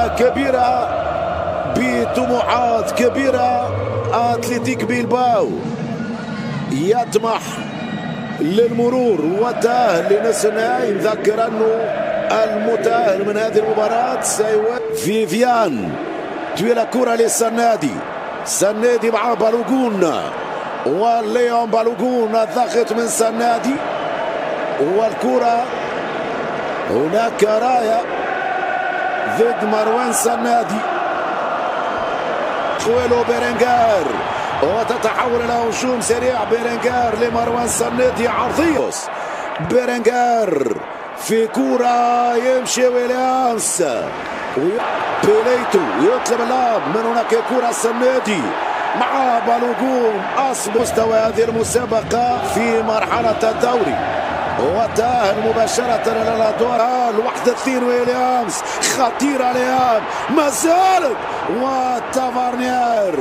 فرقة كبيرة بطموحات كبيرة. أتلتيك بيلباو يطمح للمرور والتأهل لنصف النهائي. نذكر أنه المتأهل من هذه المباراة سيواجه فيفيان. طويلة كرة للسنادي، سنادي مع بالوغون وليون بالوغون الضغط من سنادي والكرة هناك راية ضد مروان سنادي. خويلو بيرنغار وتتحول الى هجوم سريع. بيرنغار لمروان سنادي عرضية. بيرنغار في كرة يمشي ويليامز بيليتو يطلب اللعب من هناك كرة سنادي مع بالوغون. أصل مستوى هذه المسابقة في مرحلة الدوري وتأهل مباشرة إلى الأدوار. الوحدة 2 ويليامز خطيرة الآن ما زالت وتافارنير.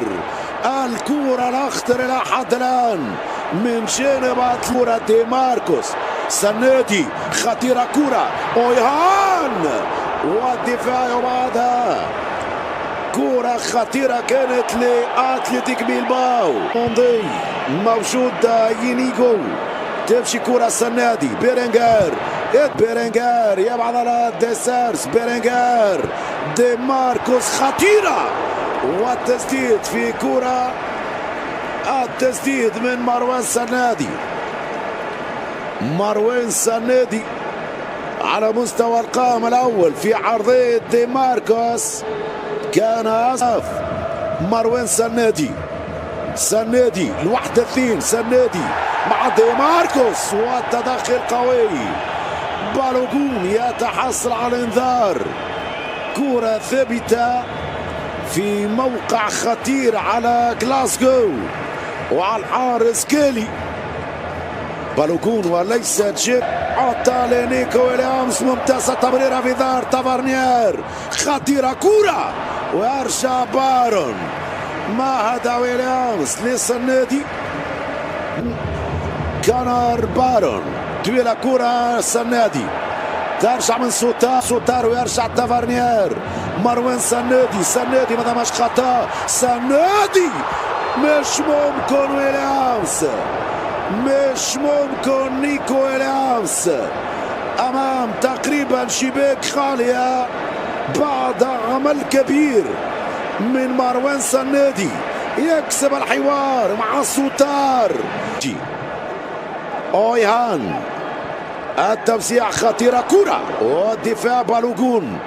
الكرة الأخطر إلى حد الآن من جانب كرة دي ماركوس. سنادي خطيرة كرة أويهان والدفاع وبعدها كرة خطيرة كانت لأتلتيك بيلباو. موجود ينيجو تمشي كرة سنادي. بيرنغار يبعد على ديسيرس. بيرنغار دي ماركوس خطيرة والتسديد في كرة. التسديد من مروان سنادي. مروان سنادي على مستوى القائم الأول في عرضية دي ماركوس كان أصف. مروان سنادي الوحدة 2 سنادي مع دي ماركوس والتدخل قوي. بالوغون يتحصل على الانذار. كرة ثابتة في موقع خطير على غلاسكو وعلى الحارس كيلي. بالوغون وليس جيب عطى لنيكو ويليامز. ممتازة تمريرة في دار تافارنير خطيرة كرة ويرجع بارون. ما هذا ويليامز للسنادي. كانر بارون طويلة كرة سنادي ترجع من سوتار ويرجع تافارنير. مروان سنادي ما دامش خطأ. سنادي مش ممكن ويليامز مش ممكن. نيكو ويليامز امام تقريبا شباك خالية بعد عمل كبير من مروان سنادي. يكسب الحوار مع سوتار. أويهان التوسيع خطيرة كرة والدفاع بالوغون.